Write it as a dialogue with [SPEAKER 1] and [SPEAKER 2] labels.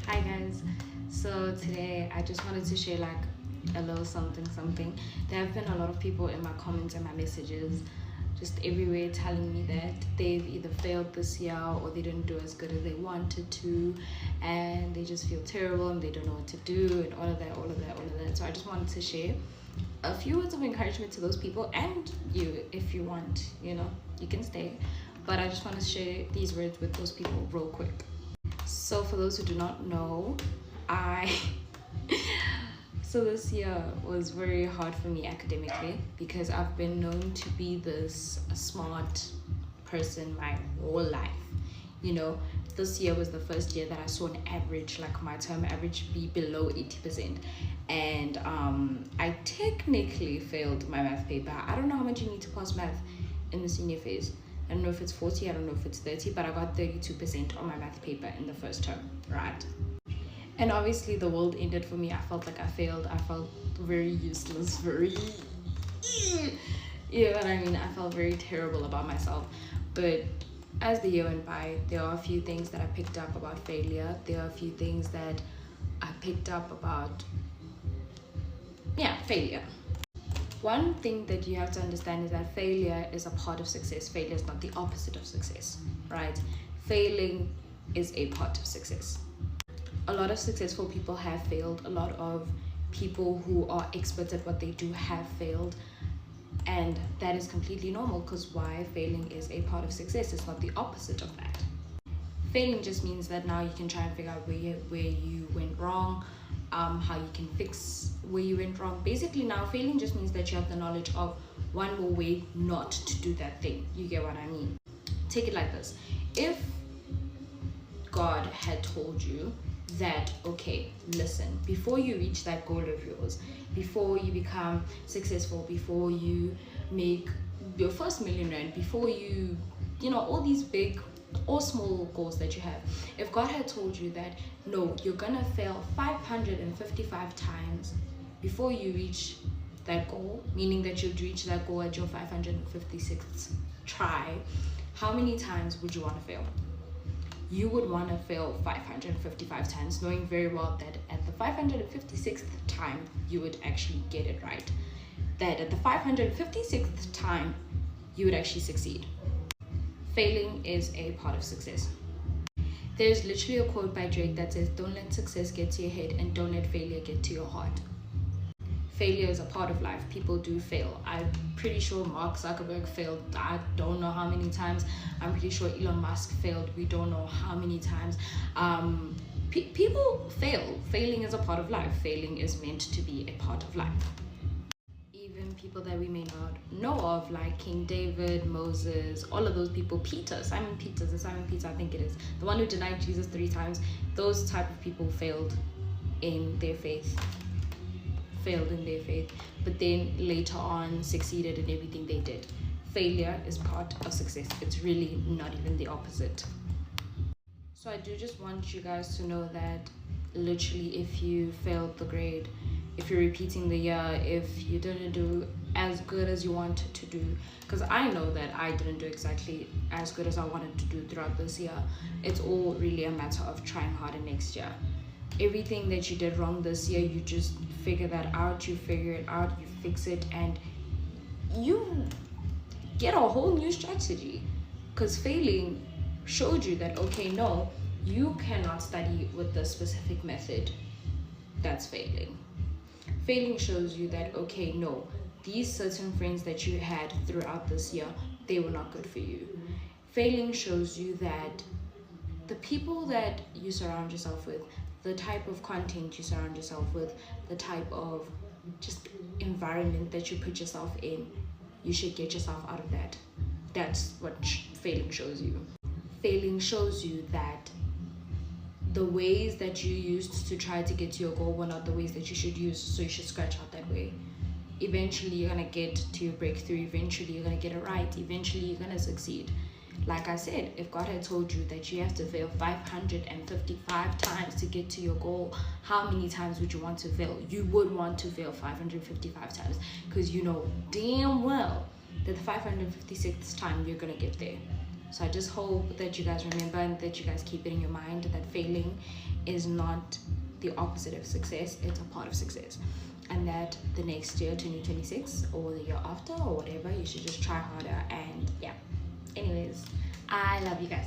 [SPEAKER 1] Hi guys. So today I just wanted to share like a little something. There have been a lot of people in my comments and my messages just everywhere telling me that they've either failed this year or they didn't do as good as they wanted to, and they just feel terrible and they don't know what to do and all of that. So I just wanted to share a few words of encouragement to those people, and you, if you want, you can stay. But I just want to share these words with those people real quick. So for those who do not know, I so this year was very hard for me academically because I've been known to be this smart person my whole life. This year was the first year that I saw an average, like my term average, be below 80%. And I technically failed my math paper. I don't know how much you need to pass math in the senior phase. I don't know if it's 40, I don't know if it's 30, but I got 32% on my math paper in the first term, right? And obviously the world ended for me. I felt like I failed. I felt very useless, you know what I mean? I felt very terrible about myself. But as the year went by, there are a few things that I picked up about failure. There are a few things that I picked up about, failure. One thing that you have to understand is that failure is a part of success. Failure is not the opposite of success, right? Failing is a part of success. A lot of successful people have failed. A lot of people who are experts at what they do have failed. And that is completely normal, because why? Failing is a part of success. It's not the opposite of that. Failing just means that now you can try and figure out where you went wrong, how you can fix where you went wrong. Basically, now failing just means that you have the knowledge of one more way not to do that thing. You get what I mean? Take it like this. If God had told you that, okay, listen, before you reach that goal of yours, before you become successful, before you make your first $1 million, before you all these big or small goals that you have, if God had told you that, no, you're gonna fail 555 times before you reach that goal, meaning that you'll reach that goal at your 556th try, how many times would you want to fail? You would want to fail 555 times, knowing very well that at the 556th time you would actually get it right, that at the 556th time you would actually succeed. Failing is a part of success. There's literally a quote by Drake that says, don't let success get to your head and don't let failure get to your heart. Failure is a part of life. People do fail. I'm pretty sure Mark Zuckerberg failed. I don't know how many times. I'm pretty sure Elon Musk failed. We don't know how many times. People fail. Failing is a part of life. Failing is meant to be a part of life. Even people that we may not know of, like King David, Moses, all of those people, Simon Peter, I think it is, the one who denied Jesus 3 times, those type of people failed in their faith, but then later on succeeded in everything they did. Failure is part of success. It's really not even the opposite. So I do just want you guys to know that literally, if you failed the grade, if you're repeating the year, if you didn't do as good as you wanted to do, because I know that I didn't do exactly as good as I wanted to do throughout this year, it's all really a matter of trying harder next year. Everything that you did wrong this year, you just figure that out, you figure it out, you fix it, and you get a whole new strategy. Because failing showed you that, okay, no, you cannot study with this specific method. That's failing. Failing shows you that, okay, no, these certain friends that you had throughout this year, they were not good for you. Failing shows you that the people that you surround yourself with, the type of content you surround yourself with, the type of just environment that you put yourself in, you should get yourself out of that. That's what failing shows you. Failing shows you that the ways that you used to try to get to your goal were not the ways that you should use, so you should scratch out that way. Eventually you're gonna get to your breakthrough. Eventually you're gonna get it right. Eventually you're gonna succeed. Like I said, if God had told you that you have to fail 555 times to get to your goal, how many times would you want to fail? You would want to fail 555 times, because you know damn well that the 556th time you're gonna get there. So I just hope that you guys remember and that you guys keep it in your mind that failing is not the opposite of success, it's a part of success. And that the next year, 2026, or the year after, or whatever, you should just try harder. And yeah, anyways, I love you guys.